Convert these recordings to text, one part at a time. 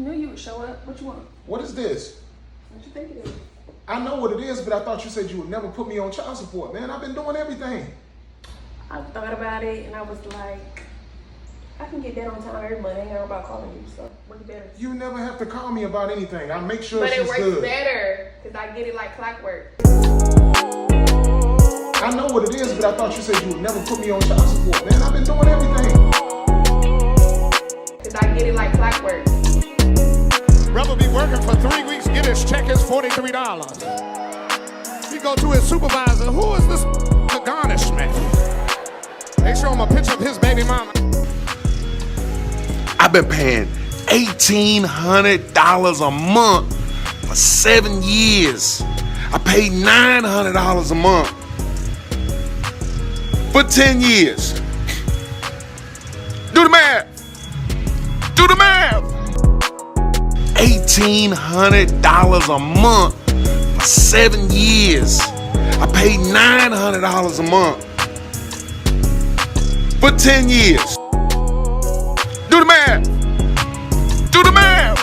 Knew you would show up. What you want? What is this? What you think it is? I know what it is, but I thought you said you would never put me on child support, man. I've been doing everything. I thought about it and I was like, I can get that on time every month. I ain't got about calling you, so work better. You never have to call me about anything. I make sure But she's it works good. better because I get it like clockwork. I know what it is, but I thought you said you would never put me on child support, man. I've been doing everything. Because I get it like clockwork. Brother be working for 3 weeks, get his check is $43. He go to his supervisor, who is this garnishment? They show him a picture of his baby mama. I've been paying $1,800 a month for 7 years. I paid $900 a month for 10 years. Do the math. Do the math. $1,800 a month for 7 years. I paid $900 a month for 10 years. Do the math. Do the math.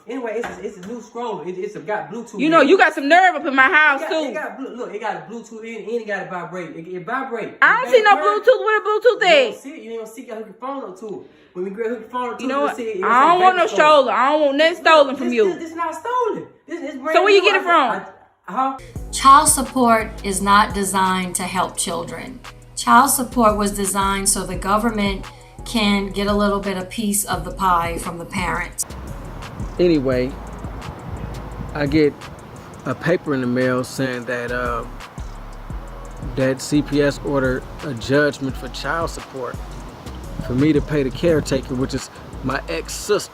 Anyway, it's a new scroller. It's got Bluetooth. You know, you got some nerve up in my house, It too. got a Bluetooth in and it got to vibrate. It vibrate. I don't see no Bluetooth with a Bluetooth thing. You ain't gonna see. You gotta hook your phone up to it. When we hook your phone up to You know what? it, I don't want no stolen. I don't want nothing stolen from you. This not stolen. This brand So where you new. get it from? Child support is not designed to help children. Child support was designed so the government can get a little bit of piece of the pie from the parents. Anyway, I get a paper in the mail saying that that CPS ordered a judgment for child support for me to pay the caretaker, which is my ex-sister.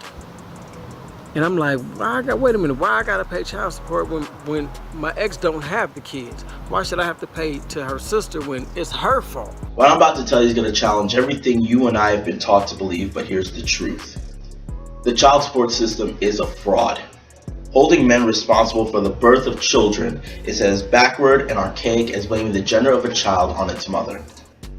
And I'm like, wait a minute, why I gotta pay child support when my ex don't have the kids? Why should I have to pay to her sister when it's her fault? What I'm about to tell you is going to challenge everything you and I have been taught to believe, but here's the truth. The child support system is a fraud. Holding men responsible for the birth of children is as backward and archaic as blaming the gender of a child on its mother.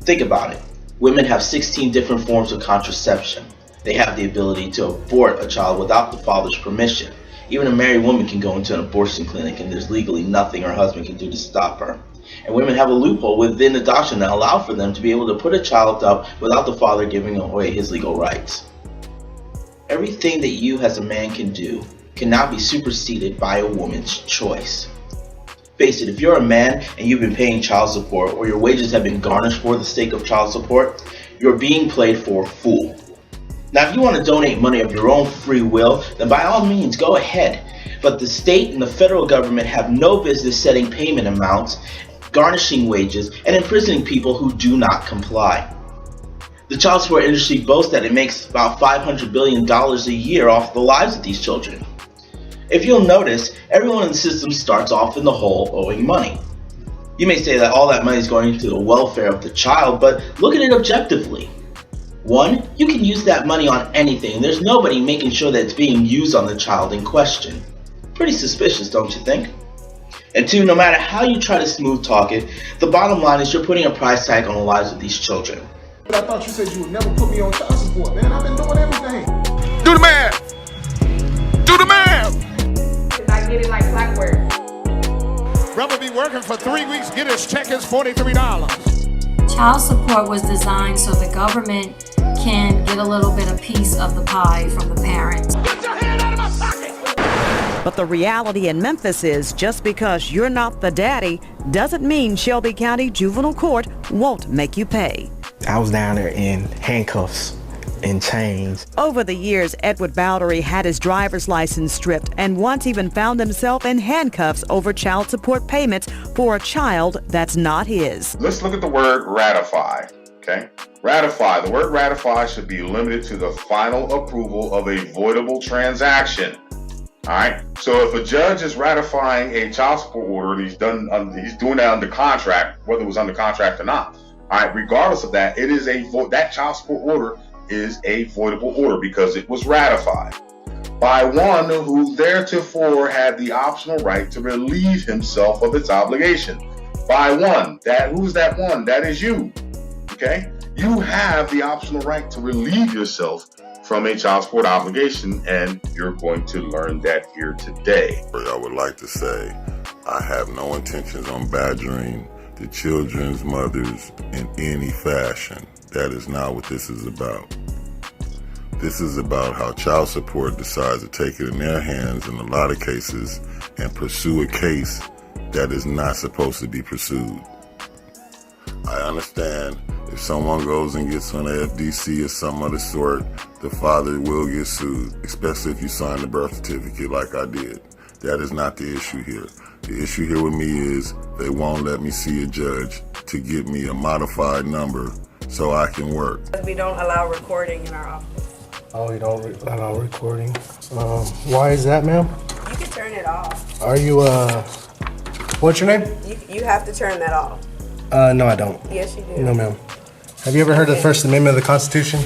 Think about it. Women have 16 different forms of contraception. They have the ability to abort a child without the father's permission. Even a married woman can go into an abortion clinic and there's legally nothing her husband can do to stop her. And women have a loophole within adoption that allows for them to be able to put a child up without the father giving away his legal rights. Everything that you as a man can do cannot be superseded by a woman's choice. Face it, if you're a man and you've been paying child support or your wages have been garnished for the sake of child support, you're being played for a fool. Now, if you want to donate money of your own free will, then by all means, go ahead. But the state and the federal government have no business setting payment amounts, garnishing wages, and imprisoning people who do not comply. The child support industry boasts that it makes about $500 billion a year off the lives of these children. If you'll notice, everyone in the system starts off in the hole owing money. You may say that all that money is going to the welfare of the child, but look at it objectively. One, you can use that money on anything. There's nobody making sure that it's being used on the child in question. Pretty suspicious, don't you think? And two, no matter how you try to smooth talk it, the bottom line is you're putting a price tag on the lives of these children. But I thought you said you would never put me on child support, man. I've been doing everything. Do the math. Do the math. Because I get it like clockwork. Brother be working for 3 weeks, get his check is $43. Child support was designed so the government can get a little bit of piece of the pie from the parents. Get your hand out of my pocket! But the reality in Memphis is just because you're not the daddy doesn't mean Shelby County Juvenile Court won't make you pay. I was down there in handcuffs and chains. Over the years, Edward Bowdery had his driver's license stripped and once even found himself in handcuffs over child support payments for a child that's not his. Let's look at the word ratify, okay? Ratify. The word ratify should be limited to the final approval of a voidable transaction. All right. So if a judge is ratifying a child support order, he's doing that under contract, whether it was under contract or not. All right. Regardless of that, it is that child support order is a voidable order because it was ratified. by one who theretofore had the optional right to relieve himself of its obligation. By one. Who's that one? That is you. Okay? You have the optional right to relieve yourself from a child support obligation, and you're going to learn that here today. I would like to say I have no intentions on badgering the children's mothers in any fashion. That is not what this is about. This is about how child support decides to take it in their hands in a lot of cases and pursue a case that is not supposed to be pursued. I understand if someone goes and gets on a FDC or some other sort, the father will get sued, especially if you sign the birth certificate like I did. That is not the issue here. The issue here with me is they won't let me see a judge to get me a modified number so I can work. We don't allow recording in our office. Oh, you don't allow recording? Why is that, ma'am? You can turn it off. Are you, what's your name? You have to turn that off. No, I don't. Yes, you do. No, ma'am. Have you ever heard of the First Amendment of the Constitution?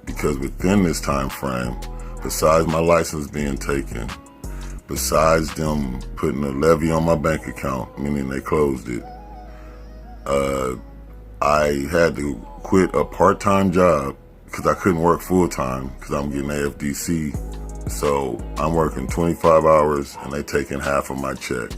Because within this time frame, besides my license being taken, besides them putting a levy on my bank account, meaning they closed it, I had to quit a part-time job because I couldn't work full-time because I'm getting AFDC. So I'm working 25 hours and they taking half of my check.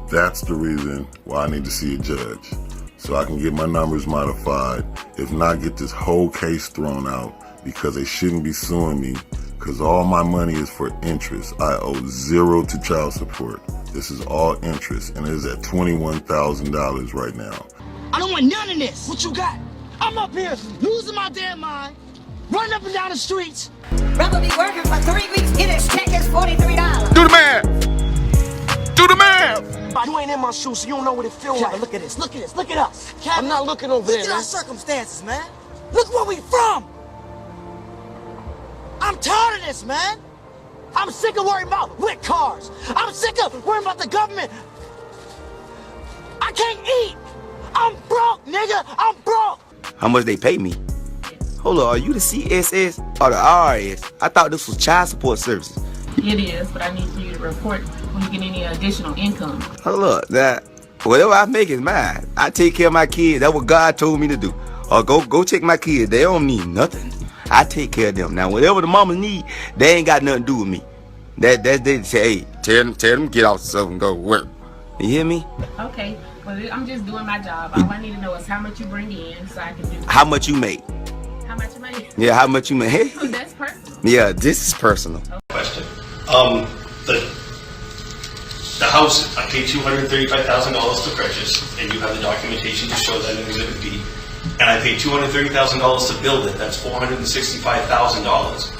That's the reason why I need to see a judge, so I can get my numbers modified. If not, get this whole case thrown out, because they shouldn't be suing me, because all my money is for interest. I owe zero to child support. This is all interest, and it is at $21,000 right now. I don't want none of this. What you got? I'm up here losing my damn mind, running up and down the streets. Brother be working for 3 weeks, get his check is $43. Do the math! Do the math! You ain't in my shoes, so you don't know what it feels like. Look at this, look at this, look at us. I'm not looking over there, man. Look at our circumstances, man. Look where we from. I'm tired of this, man. I'm sick of worrying about lit cars. I'm sick of worrying about the government. I can't eat. I'm broke, nigga. I'm broke. How much they pay me? Hold on, are you the CSS or the IRS? I thought this was child support services. It is, but I need for you to report when you get any additional income. Hold up, that whatever I make is mine. I take care of my kids. That's what God told me to do. Or go check my kids. They don't need nothing. I take care of them. Now, whatever the mamas need, they ain't got nothing to do with me. That they say, hey, tell them get out stuff and go work. You hear me? Okay, well, I'm just doing my job. All I need to know is how much you bring in so I can do. How much you make? How much you make? Yeah, how much you make? Hey. That's personal. Yeah, this is personal. Question. The house, I paid $235,000 to purchase, and you have the documentation to show that in Exhibit B. And I paid $230,000 to build it. That's $465,000.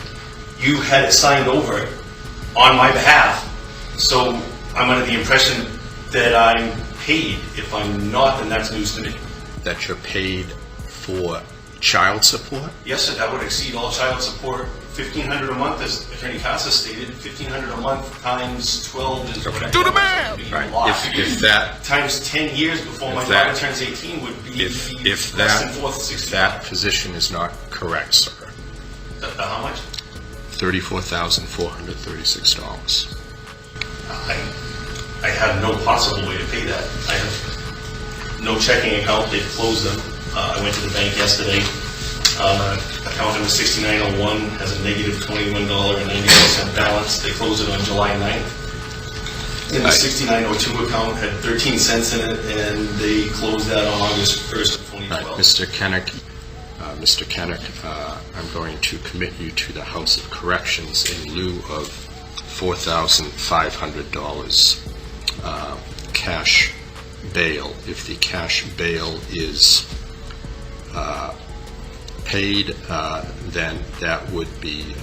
You had it signed over on my behalf, so I'm under the impression that I'm paid. If I'm not, then that's news to me. That you're paid for child support? Yes, sir, that would exceed all child support. $1,500 a month, as Attorney Casa stated. $1,500 a month times 12 is okay. Do the math! Right. If that times 10 years before my daughter turns 18 would be if less than $465. That position is not correct, sir. How much? $34,436. I have no possible way to pay that. I have no checking account. They've closed them. I went to the bank yesterday. Account number 6901 has a negative $21.94 balance. They closed it on July 9th. And the 6902 account had 13 cents in it, and they closed that on August 1st of 2012. Right, Mr. Kennick, I'm going to commit you to the House of Corrections in lieu of $4,500 cash bail. If the cash bail is paid, then that would be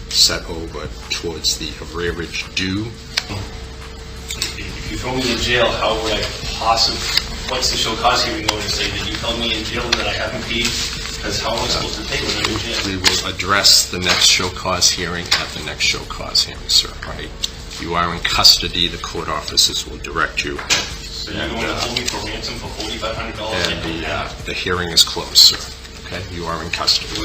set over towards the arrearage due. If you throw me in jail, how would I possibly, what's the show cause hearing going to say? That you held me in jail and that I haven't paid? Because how am I supposed to pay when I'm in jail? We will address the next show cause hearing at the next show cause hearing, sir. Right? You are in custody. The court officers will direct you. So you're going to hold me for ransom for $4,500? And the hearing is closed, sir. Okay, you are in custody.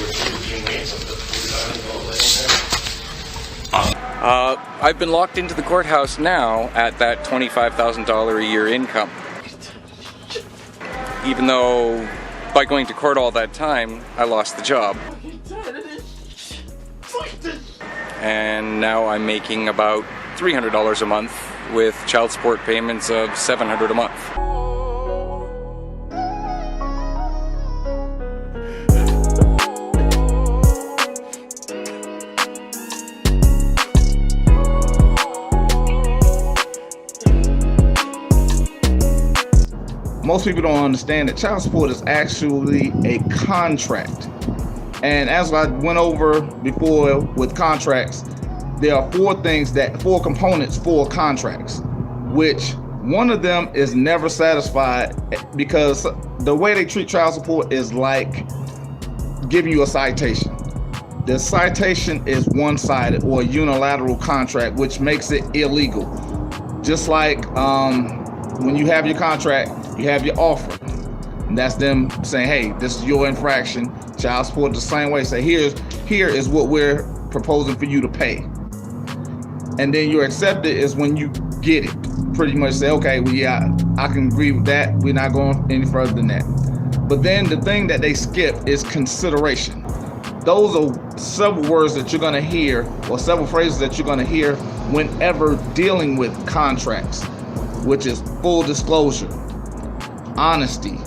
I've been locked into the courthouse now at that $25,000 a year income. Even though by going to court all that time, I lost the job. And now I'm making about $300 a month with child support payments of $700 a month. Most people don't understand that child support is actually a contract. And as I went over before with contracts, there are four components for contracts, which one of them is never satisfied, because the way they treat child support is like giving you a citation. The citation is one-sided or a unilateral contract, which makes it illegal. Just like when you have your contract, you have your offer. And that's them saying, hey, this is your infraction. Child support the same way. Say, here is what we're proposing for you to pay. And then your accepted is when you get it. Pretty much say, okay, well, yeah, I can agree with that. We're not going any further than that. But then the thing that they skip is consideration. Those are several words that you're going to hear, or several phrases that you're going to hear whenever dealing with contracts, which is full disclosure, honesty,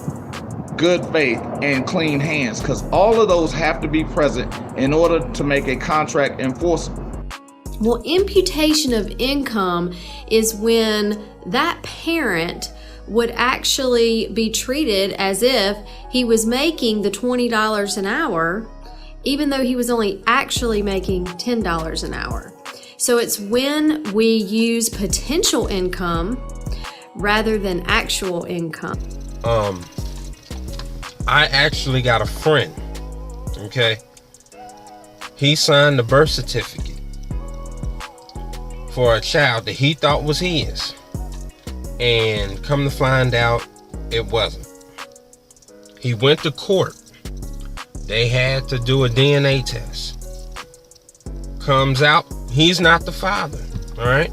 good faith, and clean hands, because all of those have to be present in order to make a contract enforceable. Well, imputation of income is when that parent would actually be treated as if he was making the $20 an hour, even though he was only actually making $10 an hour. So it's when we use potential income rather than actual income. I actually got a friend, okay? He signed the birth certificate for a child that he thought was his. And come to find out, it wasn't. He went to court. They had to do a DNA test. Comes out, he's not the father, all right?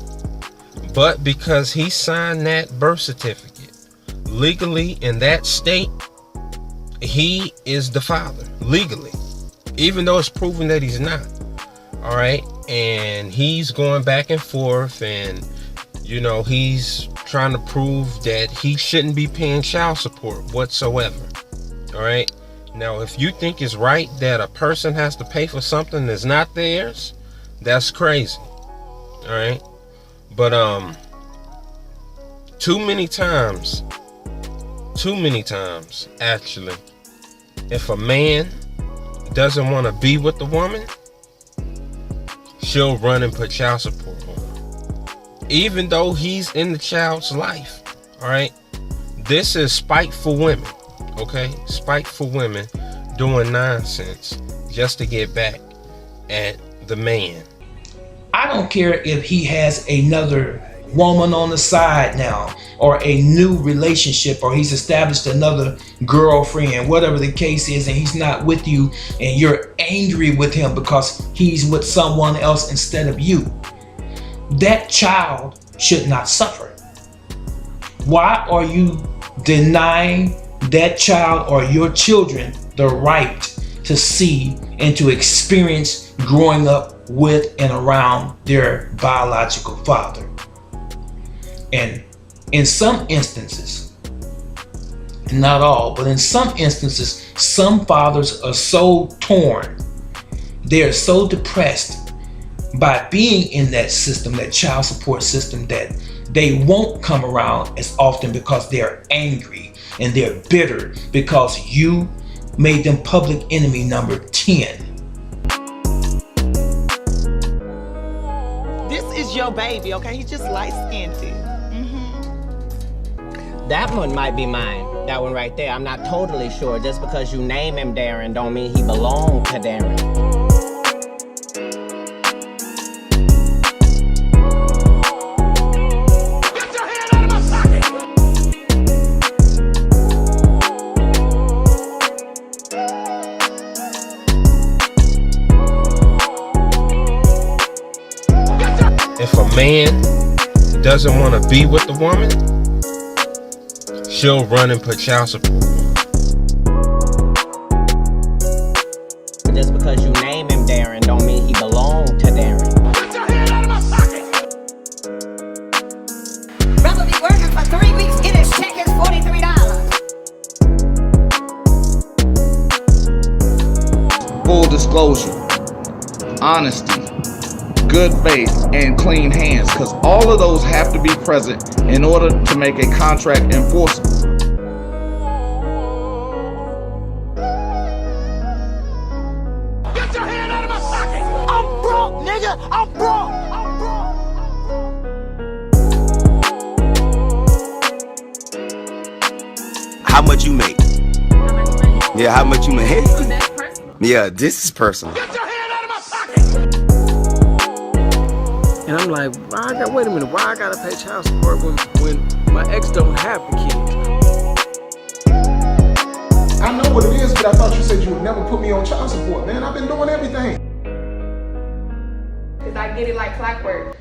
But because he signed that birth certificate, legally in that state, he is the father, legally. Even though it's proven that he's not, all right? And he's going back and forth, and, you know, he's trying to prove that he shouldn't be paying child support whatsoever, all right? Now, if you think it's right that a person has to pay for something that's not theirs, that's crazy, all right? But too many times actually, if a man doesn't want to be with the woman, she'll run and put child support on him, even though he's in the child's life, all right? This is spiteful women, okay? Spiteful women doing nonsense just to get back at the man. I don't care if he has another woman on the side now, or a new relationship, or he's established another girlfriend, whatever the case is, and he's not with you and you're angry with him because he's with someone else instead of you. That child should not suffer. Why are you denying that child or your children the right to see and to experience growing up with and around their biological father? And in some instances, not all, but in some instances, some fathers are so torn, they are so depressed by being in that system, that child support system, that they won't come around as often because they're angry and they're bitter because you made them public enemy number 10. This is your baby, okay? He's just light-skinned. That one might be mine. That one right there. I'm not totally sure. Just because you name him Darren don't mean he belonged to Darren. if a man doesn't want to be with the woman, she'll run and put child support. Just because you name him Darren don't mean he belonged to Darren. Get your hand out of my pocket! Brother be working for 3 weeks, get his check is $43. Full disclosure, honesty, good faith, and clean hands, because all of those have to be present in order to make a contract enforceable. Get your hand out of my pocket! I'm broke, nigga! I'm broke! I'm broke! How much you make? Yeah, how much you make? That's personal. Yeah, this is personal. Get your hand out of my pocket! And I'm like, wait a minute, why I gotta pay child support when my ex don't have the kids? I know what it is, but I thought you said you would never put me on child support, man. I've been doing everything. Cause I get it like clockwork.